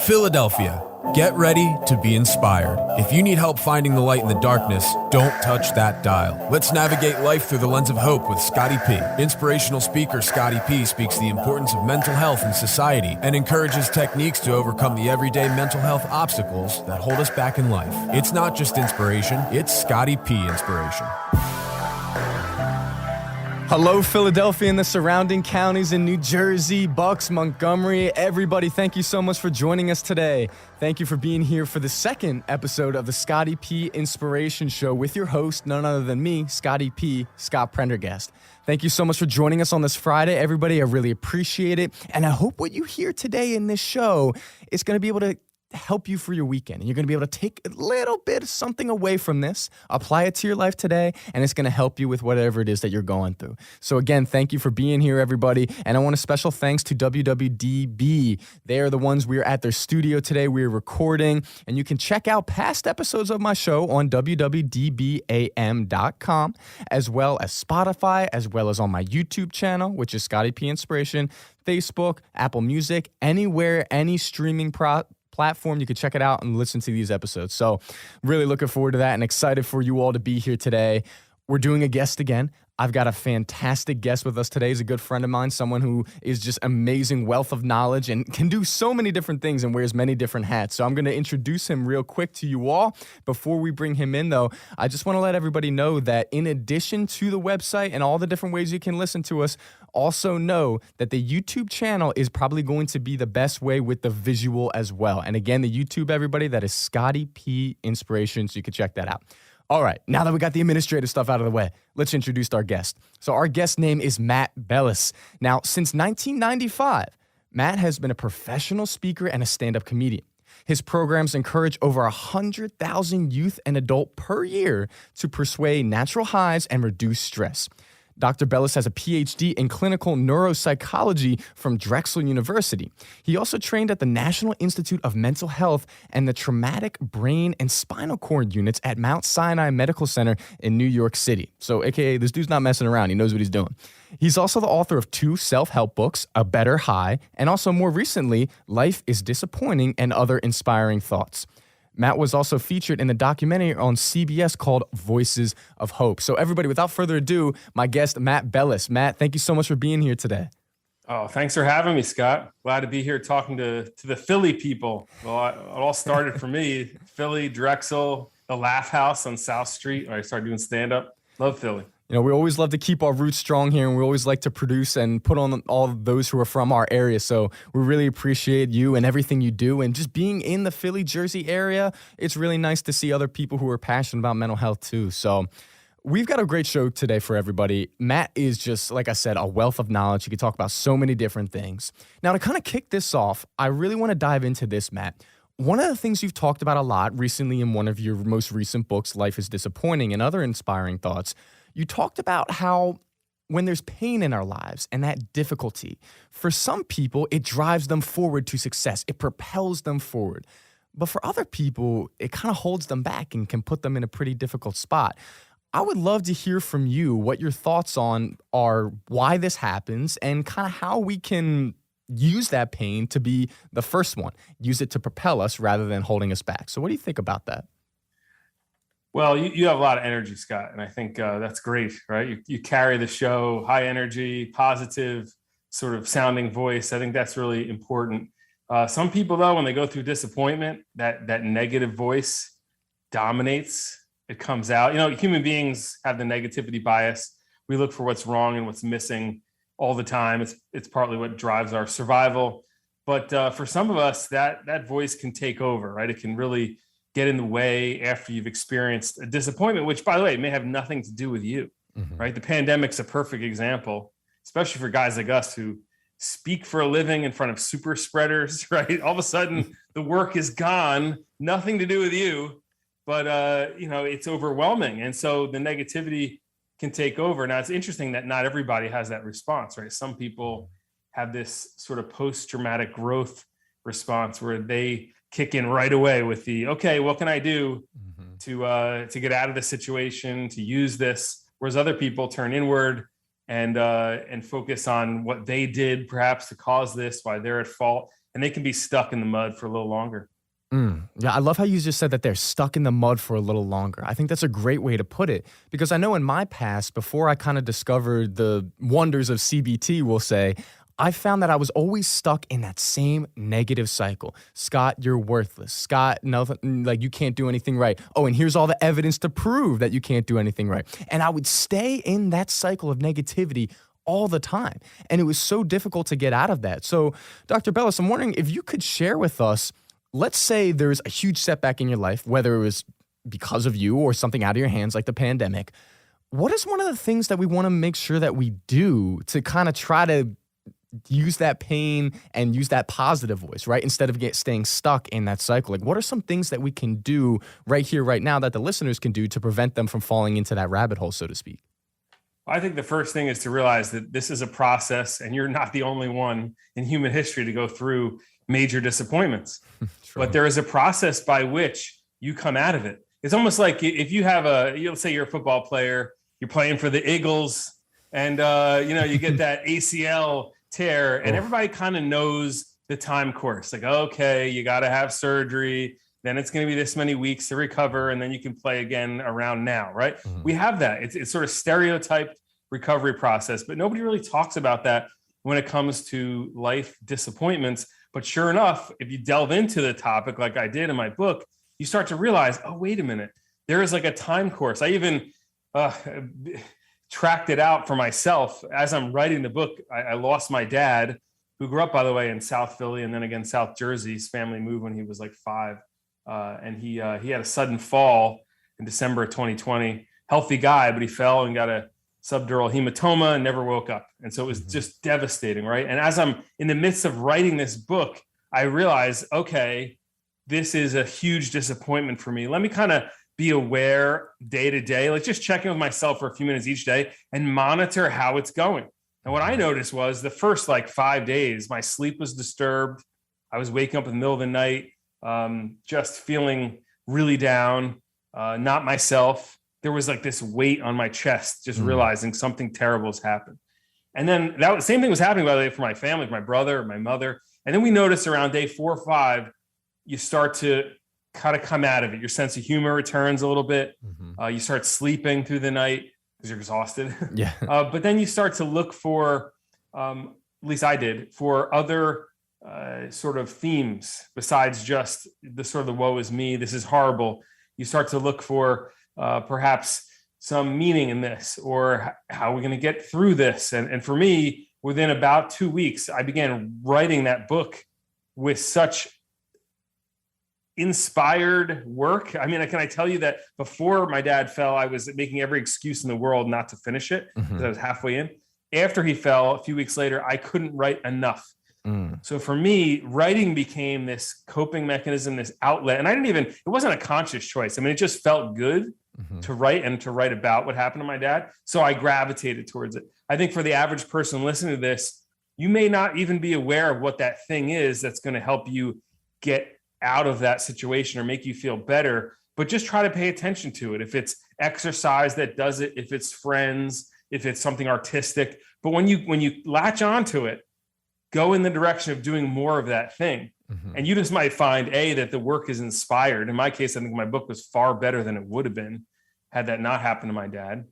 Philadelphia, get ready to be inspired. If you need help finding the light in the darkness, don't touch that dial. Let's navigate life through the lens of hope with Scotty P. Inspirational speaker Scotty P speaks the importance of mental health in society and encourages techniques to overcome the everyday mental health obstacles that hold us back in life. It's not just inspiration, it's Scotty P inspiration. Hello, Philadelphia and the surrounding counties in New Jersey, Bucks, Montgomery. Everybody, thank you so much for joining us today. Thank you for being here for the second episode of the Scotty P Inspiration Show with your host, none other than me, Scotty P, Scott Prendergast. Thank you so much for joining us on this Friday, everybody. I really appreciate it. And I hope what you hear today in this show is going to be able to help you for your weekend. And you're going to be able to take a little bit of something away from this, apply it to your life today, and it's going to help you with whatever it is that you're going through. So again, thank you for being here, everybody. And I want a special thanks to WWDB. They are the ones we're at their studio today. We're recording, and you can check out past episodes of my show on www.dbam.com, as well as Spotify, as well as on my YouTube channel, which is Scotty P Inspiration, Facebook, Apple Music, anywhere, any streaming platform, you can check it out and listen to these episodes. So really looking forward to that and excited for you all to be here today. We're doing a guest again. I've got a fantastic guest with us today. He's a good friend of mine, someone who is just amazing wealth of knowledge and can do so many different things and wears many different hats. So I'm going to introduce him real quick to you all. Before we bring him in, though, I just want to let everybody know that in addition to the website and all the different ways you can listen to us, also know that the YouTube channel is probably going to be the best way with the visual as well. And again, the YouTube, everybody, that is Scotty P Inspiration, so you can check that out. All right, now that we got the administrative stuff out of the way, let's introduce our guest. So our guest name is Matt Bellace. Now, since 1995, Matt has been a professional speaker and a stand-up comedian. His programs encourage over 100,000 youth and adult per year to persuade natural highs and reduce stress. Dr. Bellace has a Ph.D. in clinical neuropsychology from Drexel University. He also trained at the National Institute of Mental Health and the Traumatic Brain and Spinal Cord Units at Mount Sinai Medical Center in New York City. So, AKA, this dude's not messing around. He knows what he's doing. He's also the author of 2 self-help books, A Better High, and also more recently, Life is Disappointing and Other Inspiring Thoughts. Matt was also featured in the documentary on CBS called Voices of Hope. So everybody, without further ado, my guest, Matt Bellace. Matt, thank you so much for being here today. Oh, thanks for having me, Scott. Glad to be here talking to the Philly people. Well, it all started for me, Philly, Drexel, the Laugh House on South Street, where I started doing stand-up. Love Philly. You know, we always love to keep our roots strong here, and we always like to produce and put on all those who are from our area. So we really appreciate you and everything you do. And just being in the Philly, Jersey area, it's really nice to see other people who are passionate about mental health too. So we've got a great show today for everybody. Matt is just, like I said, a wealth of knowledge. He can talk about so many different things. Now, to kind of kick this off, I really want to dive into this, Matt. One of the things you've talked about a lot recently in one of your most recent books, Life is Disappointing and Other Inspiring Thoughts, you talked about how when there's pain in our lives and that difficulty, for some people, it drives them forward to success. It propels them forward. But for other people, it kind of holds them back and can put them in a pretty difficult spot. I would love to hear from you what your thoughts on are why this happens and kind of how we can use that pain to be the first one, use it to propel us rather than holding us back. So what do you think about that? Well, you have a lot of energy, Scott, and I think that's great, right? You carry the show, high energy, positive, sort of sounding voice. I think that's really important. Some people, though, when they go through disappointment, that negative voice dominates. It comes out. You know, human beings have the negativity bias. We look for what's wrong and what's missing all the time. It's partly what drives our survival. But for some of us, that voice can take over, right? It can really get in the way after you've experienced a disappointment, which, by the way, may have nothing to do with you, right? The pandemic's a perfect example, especially for guys like us who speak for a living in front of super spreaders, right? All of a sudden, the work is gone, nothing to do with you, but, it's overwhelming. And so the negativity can take over. Now, it's interesting that not everybody has that response, right? Some people have this sort of post-traumatic growth response where they kick in right away with the, okay, what can I do to get out of this situation, to use this? Whereas other people turn inward and focus on what they did perhaps to cause this, why they're at fault, and they can be stuck in the mud for a little longer. Yeah, I love how you just said that they're stuck in the mud for a little longer. I think that's a great way to put it, because I know in my past, before I kind of discovered the wonders of CBT, we'll say, I found that I was always stuck in that same negative cycle. Scott, you're worthless. Scott, nothing, like you can't do anything right. Oh, and here's all the evidence to prove that you can't do anything right. And I would stay in that cycle of negativity all the time. And it was so difficult to get out of that. So, Dr. Bellace, I'm wondering if you could share with us, let's say there's a huge setback in your life, whether it was because of you or something out of your hands like the pandemic. What is one of the things that we want to make sure that we do to kind of try to use that pain and use that positive voice, right? Instead of staying stuck in that cycle. Like, what are some things that we can do right here, right now, that the listeners can do to prevent them from falling into that rabbit hole, so to speak? I think the first thing is to realize that this is a process, and you're not the only one in human history to go through major disappointments. But there is a process by which you come out of it. It's almost like if you have let's say you're a football player, you're playing for the Eagles, and you get that ACL tear, and everybody kind of knows the time course. Like, okay, you got to have surgery, then it's going to be this many weeks to recover, and then you can play again around now, right? Mm-hmm. We have that. It's sort of stereotyped recovery process, but nobody really talks about that when it comes to life disappointments. But sure enough, if you delve into the topic like I did in my book, you start to realize, oh, wait a minute, there is like a time course. I even tracked it out for myself. As I'm writing the book, I lost my dad, who grew up, by the way, in South Philly and then again South Jersey. His family moved when he was like 5. And he had a sudden fall in December of 2020. Healthy guy, but he fell and got a subdural hematoma and never woke up. And so it was just devastating, right? And as I'm in the midst of writing this book, I realized, okay, this is a huge disappointment for me. Let me kind of be aware day to day, like just check in with myself for a few minutes each day and monitor how it's going. And what I noticed was the first like 5 days, my sleep was disturbed. I was waking up in the middle of the night, just feeling really down, not myself. There was like this weight on my chest, just realizing something terrible has happened. And then that same thing was happening, by the way, for my family, for my brother, my mother. And then we noticed around day 4 or 5, you start to kind of come out of it. Your sense of humor returns a little bit. You start sleeping through the night because you're exhausted. Yeah. But then you start to look for, at least I did, for other sort of themes besides just the sort of the woe is me, this is horrible. You start to look for perhaps some meaning in this, or how are we going to get through this? And for me, within about 2 weeks, I began writing that book with such inspired work. I mean, can I tell you that before my dad fell, I was making every excuse in the world not to finish it because I was halfway in. After he fell, a few weeks later, I couldn't write enough. So for me, writing became this coping mechanism, this outlet. And it wasn't a conscious choice. I mean, it just felt good to write and to write about what happened to my dad. So I gravitated towards it. I think for the average person listening to this, you may not even be aware of what that thing is that's going to help you get out of that situation or make you feel better, but just try to pay attention to it. If it's exercise that does it, if it's friends, if it's something artistic, but when you latch onto it, go in the direction of doing more of that thing. And you just might find that the work is inspired. In my case, I think my book was far better than it would have been had that not happened to my dad.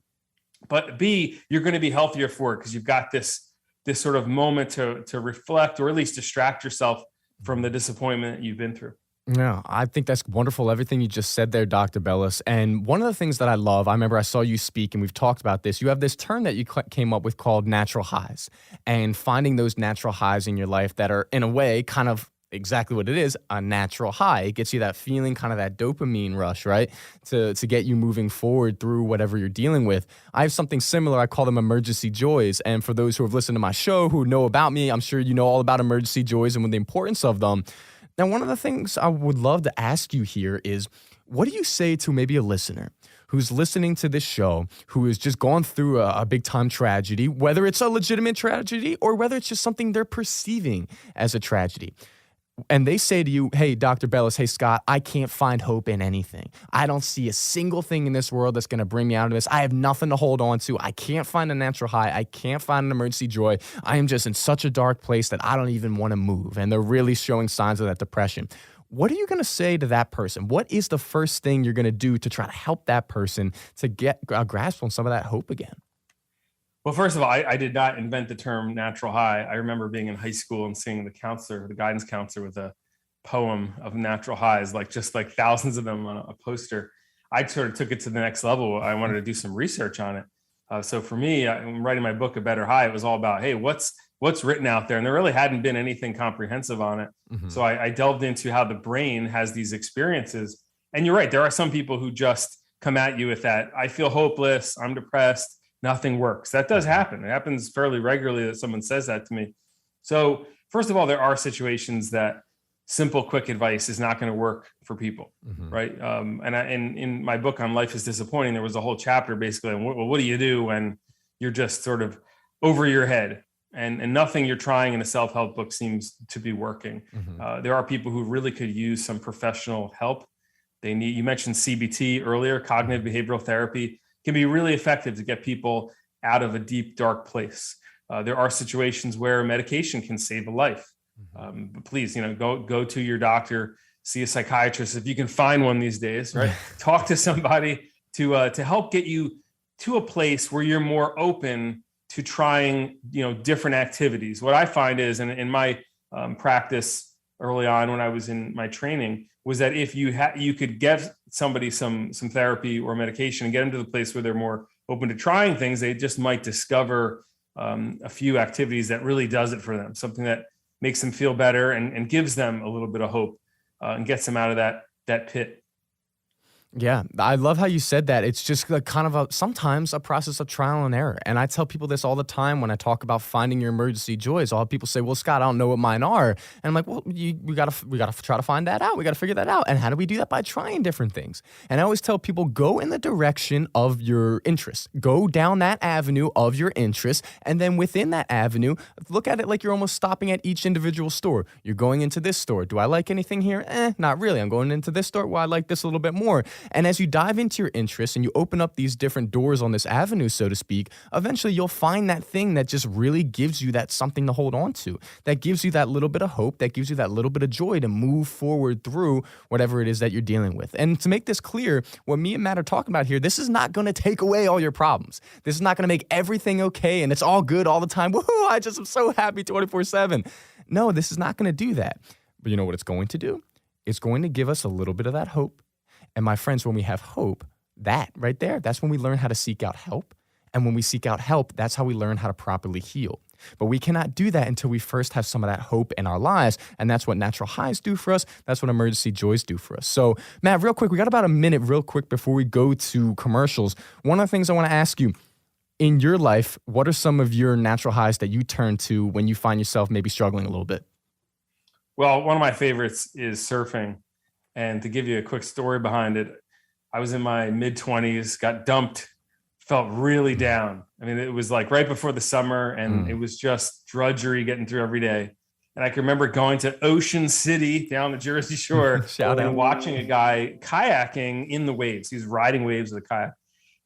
But B, you're going to be healthier for it because you've got this sort of moment to reflect, or at least distract yourself from the disappointment that you've been through. Yeah, I think that's wonderful, everything you just said there, Dr. Bellace. And one of the things that I love, I remember I saw you speak and we've talked about this. You have this term that you came up with called natural highs, and finding those natural highs in your life that are, in a way, kind of exactly what it is, a natural high. It gets you that feeling, kind of that dopamine rush, right? To get you moving forward through whatever you're dealing with. I have something similar. I call them emergency joys. And for those who have listened to my show, who know about me, I'm sure you know all about emergency joys and the importance of them. Now, one of the things I would love to ask you here is, what do you say to maybe a listener who's listening to this show, who has just gone through a big time tragedy, whether it's a legitimate tragedy or whether it's just something they're perceiving as a tragedy? and they say to you, hey, Dr. Bellace, hey, Scott, I can't find hope in anything. I don't see a single thing in this world that's going to bring me out of this. I have nothing to hold on to. I can't find a natural high. I can't find an emergency joy. I am just in such a dark place that I don't even want to move. And they're really showing signs of that depression. What are you going to say to that person? What is the first thing you're going to do to try to help that person to get a grasp on some of that hope again? Well, first of all, I did not invent the term natural high. I remember being in high school and seeing the guidance counselor with a poem of natural highs, just thousands of them on a poster. I sort of took it to the next level. I wanted to do some research on it. So for me, I'm writing my book, A Better High. It was all about, hey, what's written out there? And there really hadn't been anything comprehensive on it. Mm-hmm. So I delved into how the brain has these experiences. And you're right. There are some people who just come at you with that. I feel hopeless. I'm depressed. Nothing works. That does happen. It happens fairly regularly that someone says that to me. So first of all, there are situations that simple, quick advice is not going to work for people, mm-hmm. right? And in my book on Life is Disappointing, there was a whole chapter basically on what do you do when you're just sort of over your head and nothing you're trying in a self-help book seems to be working. Mm-hmm. There are people who really could use some professional help. You mentioned CBT earlier, cognitive behavioral therapy. Can be really effective to get people out of a deep, dark place. There are situations where medication can save a life. But please, go to your doctor, see a psychiatrist if you can find one these days, right? Talk to somebody to help get you to a place where you're more open to trying, different activities. What I find is, and in my practice early on when I was in my training, was that if you could get somebody some therapy or medication and get them to the place where they're more open to trying things, they just might discover a few activities that really does it for them, something that makes them feel better and gives them a little bit of hope and gets them out of that pit. Yeah, I love how you said that. It's just kind of sometimes a process of trial and error. And I tell people this all the time when I talk about finding your emergency joys. All people say, well, Scott, I don't know what mine are. And I'm like, well, we gotta try to find that out. We got to figure that out. And how do we do that? By trying different things. And I always tell people, go in the direction of your interest. Go down that avenue of your interest. And then within that avenue, look at it like you're almost stopping at each individual store. You're going into this store. Do I like anything here? Not really. I'm going into this store. Well, I like this a little bit more. And as you dive into your interests and you open up these different doors on this avenue, so to speak, eventually you'll find that thing that just really gives you that something to hold on to, that gives you that little bit of hope, that gives you that little bit of joy to move forward through whatever it is that you're dealing with. And to make this clear, what me and Matt are talking about here, this is not going to take away all your problems. This is not going to make everything okay and it's all good all the time. Woohoo, I just am so happy 24/7. No, this is not going to do that. But you know what it's going to do? It's going to give us a little bit of that hope. And my friends, when we have hope, that right there, that's when we learn how to seek out help. And when we seek out help, that's how we learn how to properly heal. But we cannot do that until we first have some of that hope in our lives. And that's what natural highs do for us. That's what emergency joys do for us. So, Matt, real quick, we got about a minute real quick before we go to commercials. One of the things I want to ask you, in your life, what are some of your natural highs that you turn to when you find yourself maybe struggling a little bit? Well, one of my favorites is surfing. And to give you a quick story behind it, I was in my mid-20s, got dumped, felt really down. I mean, it was like right before the summer and it was just drudgery getting through every day. And I can remember going to Ocean City down the Jersey Shore and watching a guy kayaking in the waves. He's riding waves with a kayak.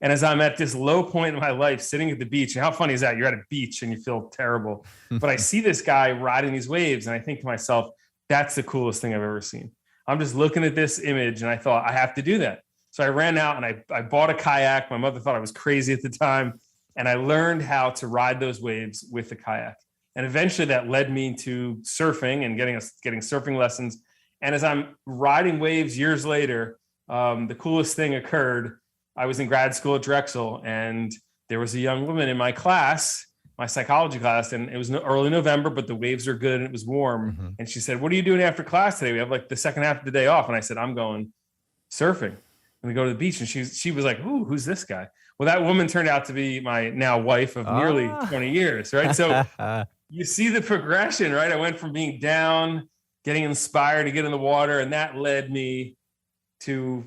And as I'm at this low point in my life, sitting at the beach, and how funny is that? You're at a beach and you feel terrible. But I see this guy riding these waves and I think to myself, that's the coolest thing I've ever seen. I'm just looking at this image and I thought, I have to do that. So I ran out and I bought a kayak. My mother thought I was crazy at the time. And I learned how to ride those waves with the kayak. And eventually that led me to surfing and getting surfing lessons. And as I'm riding waves years later, the coolest thing occurred. I was in grad school at Drexel and there was a young woman in my class, my psychology class, and it was early November, but the waves are good and it was warm. Mm-hmm. And she said, what are you doing after class today? We have like the second half of the day off. And I said, I'm going surfing. And we go to the beach. And she was like, ooh, who's this guy? Well, that woman turned out to be my now wife of nearly 20 years, right? So you see the progression, right? I went from being down, getting inspired to get in the water. And that led me to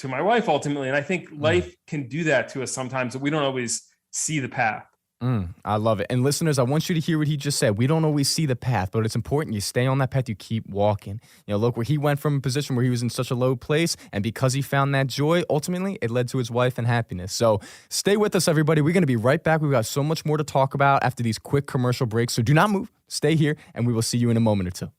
my wife ultimately. And I think life can do that to us sometimes, but we don't always see the path. I love it. And listeners, I want you to hear what he just said. We don't always see the path, but it's important you stay on that path, you keep walking. Look where he went from a position where he was in such a low place, and because he found that joy, ultimately, it led to his wife and happiness. So stay with us, everybody. We're going to be right back. We've got so much more to talk about after these quick commercial breaks, so do not move. Stay here, and we will see you in a moment or two.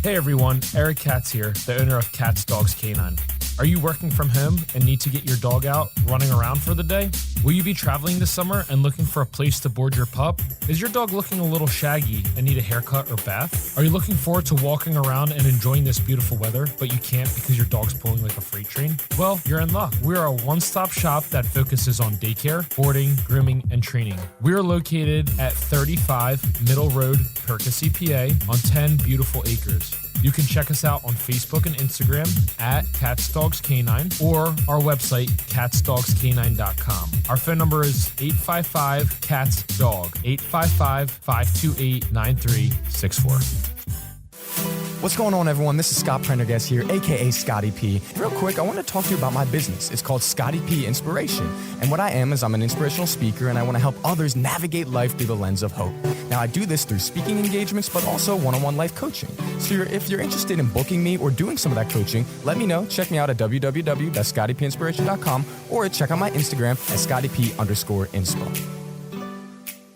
Hey everyone, Eric Katz here, the owner of Katz Dogs Canine. Are you working from home and need to get your dog out running around for the day? Will you be traveling this summer and looking for a place to board your pup? Is your dog looking a little shaggy and need a haircut or bath? Are you looking forward to walking around and enjoying this beautiful weather, but you can't because your dog's pulling like a freight train? Well, you're in luck. We are a one-stop shop that focuses on daycare, boarding, grooming, and training. We are located at 35 Middle Road, Percy, PA, on 10 beautiful acres. You can check us out on Facebook and Instagram at Katz Dogs Canine or our website, katzdogscanine.com. Our phone number is 855-KATZ-DOG, 855-528-9364. What's going on, everyone? This is Scott Prendergast here, aka Scotty P. Real quick, I want to talk to you about my business. It's called Scotty P Inspiration. And what I am is I'm an inspirational speaker, and I want to help others navigate life through the lens of hope. Now, I do this through speaking engagements, but also one-on-one life coaching. So if you're interested in booking me or doing some of that coaching, let me know. Check me out at www.scottypinspiration.com or check out my Instagram at scottyp_inspo.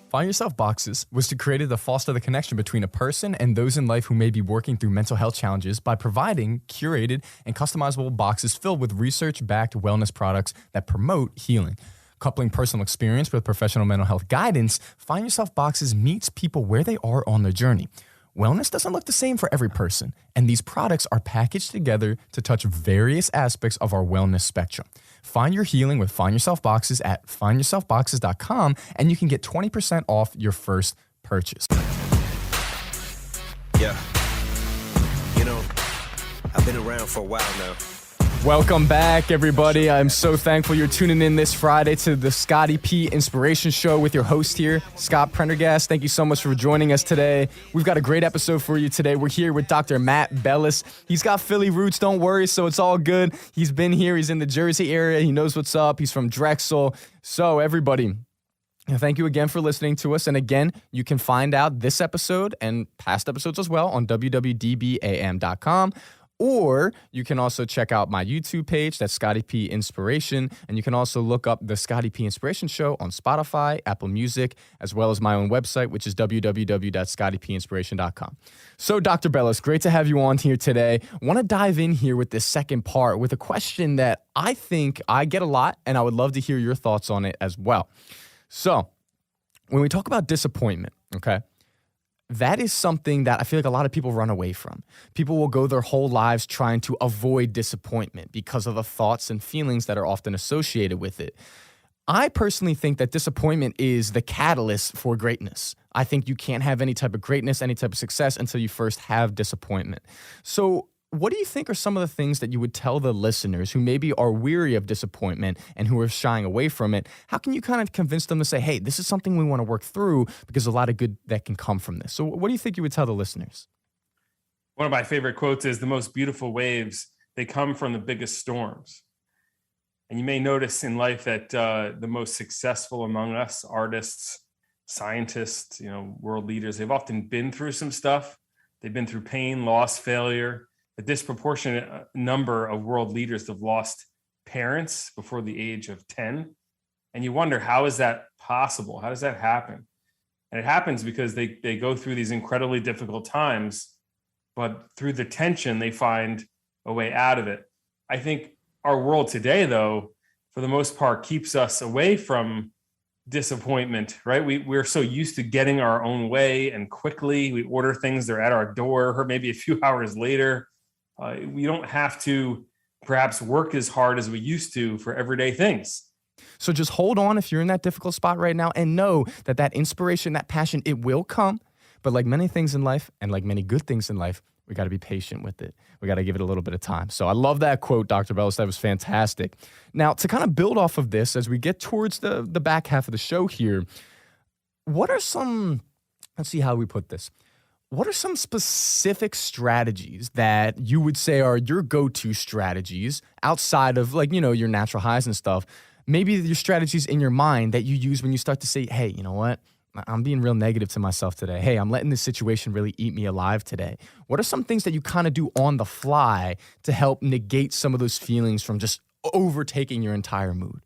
Find Yourself Boxes was created to foster the connection between a person and those in life who may be working through mental health challenges by providing curated and customizable boxes filled with research-backed wellness products that promote healing. Coupling personal experience with professional mental health guidance, Find Yourself Boxes meets people where they are on their journey. Wellness doesn't look the same for every person, and these products are packaged together to touch various aspects of our wellness spectrum. Find your healing with Find Yourself Boxes at findyourselfboxes.com, and you can get 20% off your first purchase. Yeah. I've been around for a while now. Welcome back, everybody. I'm so thankful you're tuning in this Friday to the Scotty P Inspiration Show with your host here, Scott Prendergast. Thank you so much for joining us today. We've got a great episode for you today. We're here with Dr. Matt Bellace. He's got Philly roots, don't worry, so it's all good. He's been here. He's in the Jersey area. He knows what's up. He's from Drexel. So, everybody, thank you again for listening to us. And again, you can find out this episode and past episodes as well on www.dbam.com. Or you can also check out my YouTube page, that's Scotty P Inspiration, and you can also look up the Scotty P Inspiration Show on Spotify, Apple Music, as well as my own website, which is www.scottypinspiration.com. So, Dr. Bellace, great to have you on here today. I want to dive in here with this second part with a question that I think I get a lot, and I would love to hear your thoughts on it as well. So, when we talk about disappointment, okay, that is something that I feel like a lot of people run away from. People will go their whole lives trying to avoid disappointment because of the thoughts and feelings that are often associated with it. I personally think that disappointment is the catalyst for greatness. I think you can't have any type of greatness, any type of success until you first have disappointment. So, what do you think are some of the things that you would tell the listeners who maybe are weary of disappointment and who are shying away from it? How can you kind of convince them to say, hey, this is something we want to work through because a lot of good that can come from this? So what do you think you would tell the listeners? One of my favorite quotes is, the most beautiful waves, they come from the biggest storms. And you may notice in life that the most successful among us, artists, scientists, world leaders, they've often been through some stuff. They've been through pain, loss, failure. A disproportionate number of world leaders have lost parents before the age of 10. And you wonder, how is that possible? How does that happen? And it happens because they go through these incredibly difficult times, but through the tension, they find a way out of it. I think our world today, though, for the most part, keeps us away from disappointment, right? We're so used to getting our own way and quickly. We order things, they're at our door, or maybe a few hours later. We don't have to perhaps work as hard as we used to for everyday things. So just hold on if you're in that difficult spot right now, and know that that inspiration, that passion, it will come. But like many things in life, and like many good things in life, we got to be patient with it. We got to give it a little bit of time. So I love that quote, Dr. Bellace. That was fantastic. Now, to kind of build off of this, as we get towards the back half of the show here, what are some, let's see how we put this. What are some specific strategies that you would say are your go-to strategies outside of your natural highs and stuff? maybe your strategies in your mind that you use when you start to say, hey, you know what? I'm being real negative to myself today. Hey, I'm letting this situation really eat me alive today. What are some things that you kind of do on the fly to help negate some of those feelings from just overtaking your entire mood?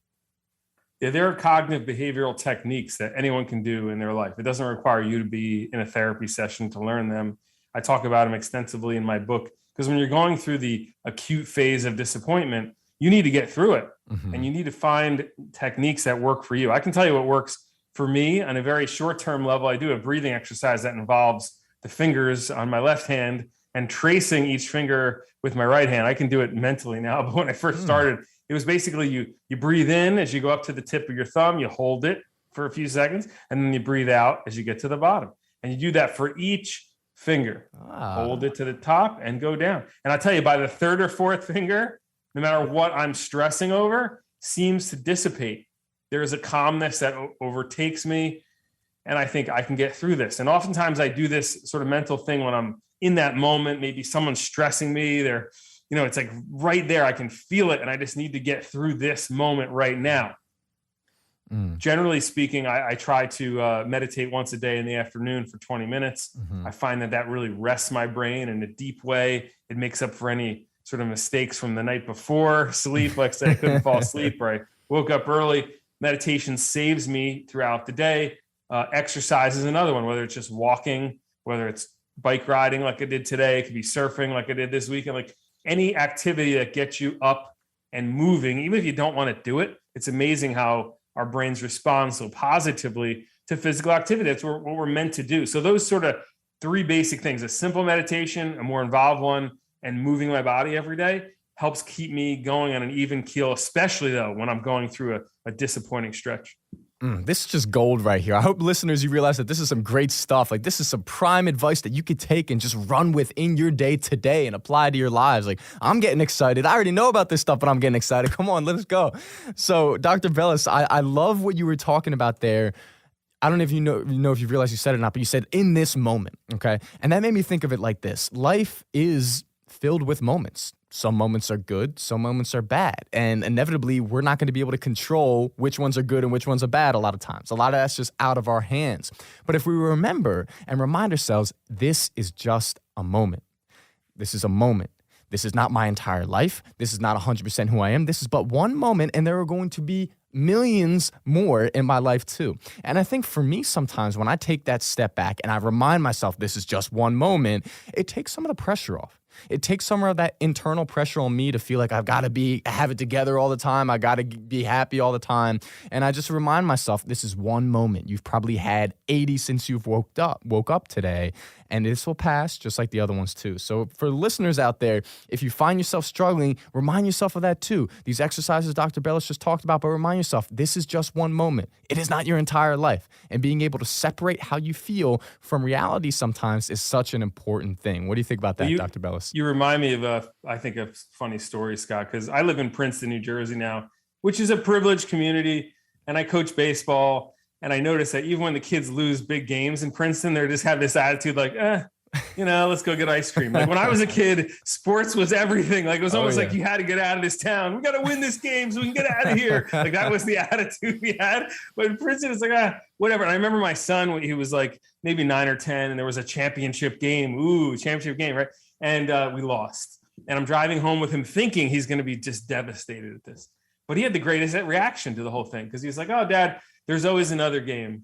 Yeah, there are cognitive behavioral techniques that anyone can do in their life. It doesn't require you to be in a therapy session to learn them. I talk about them extensively in my book, because when you're going through the acute phase of disappointment, you need to get through it. And you need to find techniques that work for you. I can tell you what works for me on a very short-term level. I do a breathing exercise that involves the fingers on my left hand and tracing each finger with my right hand. I can do it mentally now, but when I first started, it was basically you breathe in as you go up to the tip of your thumb, you hold it for a few seconds, and then you breathe out as you get to the bottom. And you do that for each finger. Hold it to the top and go down. And I tell you, by the third or fourth finger, no matter what I'm stressing over, seems to dissipate. There is a calmness that overtakes me, and I think I can get through this. And oftentimes I do this sort of mental thing when I'm in that moment. Maybe someone's stressing me. They're, it's like right there. I can feel it, and I just need to get through this moment right now. Generally speaking, I try to meditate once a day in the afternoon for 20 minutes. I find that really rests my brain in a deep way. It makes up for any sort of mistakes from the night before sleep, like say I couldn't fall asleep or I woke up early. Meditation saves me throughout the day. Exercise is another one, whether it's just walking, whether it's bike riding like I did today, it could be surfing like I did this weekend, like any activity that gets you up and moving, even if you don't want to do it. It's amazing how our brains respond so positively to physical activity. That's what we're meant to do. So those sort of three basic things, a simple meditation, a more involved one, and moving my body every day helps keep me going on an even keel, especially though when I'm going through a disappointing stretch. This is just gold right here. I hope listeners, you realize that this is some great stuff. Like, this is some prime advice that you could take and just run with in your day today and apply to your lives. Like, I'm getting excited. I already know about this stuff, but I'm getting excited. Come on, let's go. So, Dr. Bellace, I love what you were talking about there. I don't know if you know if you realize you said it or not, but you said in this moment, okay? And that made me think of it like this. Life is filled with moments. Some moments are good, some moments are bad. And inevitably, we're not going to be able to control which ones are good and which ones are bad a lot of times. A lot of that's just out of our hands. But if we remember and remind ourselves, this is just a moment. This is a moment. This is not my entire life. This is not 100% who I am. This is but one moment, and there are going to be millions more in my life too. And I think for me, sometimes when I take that step back and I remind myself this is just one moment, it takes some of the pressure off. It takes some of that internal pressure on me to feel like I've got to have it together all the time. I got to be happy all the time. And I just remind myself, this is one moment. You've probably had 80 since you've woke up today. And this will pass just like the other ones too. So for listeners out there, if you find yourself struggling, remind yourself of that too. These exercises Dr. Bellace just talked about, but remind yourself, this is just one moment. It is not your entire life. And being able to separate how you feel from reality sometimes is such an important thing. What do you think about that, Dr. Bellace? You remind me of I think a funny story, Scott, because I live in Princeton, New Jersey now, which is a privileged community, and I coach baseball. And I noticed that even when the kids lose big games in Princeton, they just have this attitude like, let's go get ice cream. Like when I was a kid, sports was everything. Like it was almost like you had to get out of this town. We got to win this game so we can get out of here. Like that was the attitude we had. But in Princeton, it's like, whatever. And I remember my son, when he was like maybe 9 or 10, and there was a championship game. Championship game, right? And we lost. And I'm driving home with him thinking he's going to be just devastated at this. But he had the greatest reaction to the whole thing because he was like, oh, Dad, there's always another game.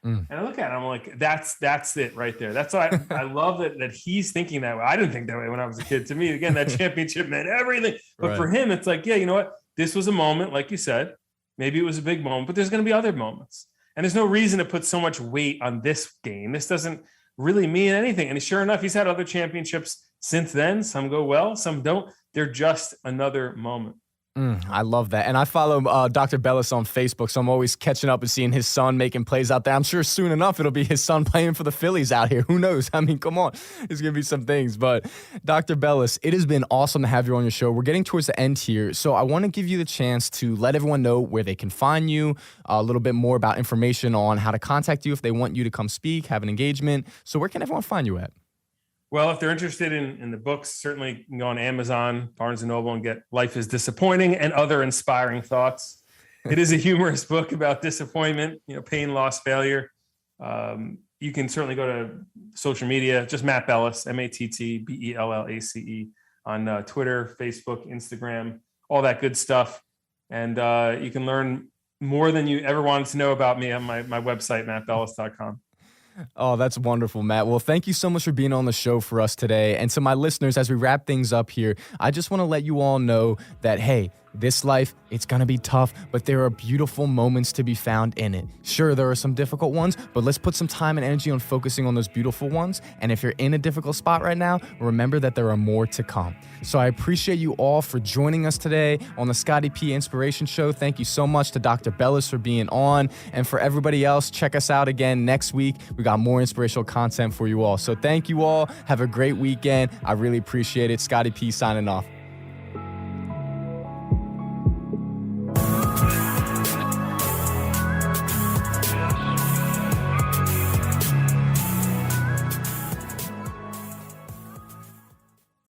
And I look at him, I'm like, that's it right there. That's why I love that he's thinking that way. I didn't think that way when I was a kid. To me, again, that championship meant everything. But for him, it's like, yeah, you know what? This was a moment, like you said. Maybe it was a big moment, but there's going to be other moments. And there's no reason to put so much weight on this game. This doesn't really mean anything. And sure enough, he's had other championships since then. Some go well, some don't. They're just another moment. I love that. And I follow Dr. Bellace on Facebook, so I'm always catching up and seeing his son making plays out there. I'm sure soon enough it'll be his son playing for the Phillies out here. Who knows? I mean, come on. There's going to be some things. But Dr. Bellace, it has been awesome to have you on your show. We're getting towards the end here, so I want to give you the chance to let everyone know where they can find you, a little bit more about information on how to contact you if they want you to come speak, have an engagement. So where can everyone find you at? Well, if they're interested in the books, certainly you can go on Amazon, Barnes & Noble, and get Life is Disappointing and Other Inspiring Thoughts. It is a humorous book about disappointment, pain, loss, failure. You can certainly go to social media, just Matt Bellace, MattBellace on Twitter, Facebook, Instagram, all that good stuff. And you can learn more than you ever wanted to know about me on my website, mattbellace.com. Oh, that's wonderful, Matt. Well, thank you so much for being on the show for us today. And to my listeners, as we wrap things up here, I just want to let you all know that, hey, this life, it's going to be tough, but there are beautiful moments to be found in it. Sure, there are some difficult ones, but let's put some time and energy on focusing on those beautiful ones. And if you're in a difficult spot right now, remember that there are more to come. So I appreciate you all for joining us today on the Scotty P Inspiration Show. Thank you so much to Dr. Bellace for being on. And for everybody else, check us out again next week. We got more inspirational content for you all. So thank you all. Have a great weekend. I really appreciate it. Scotty P signing off.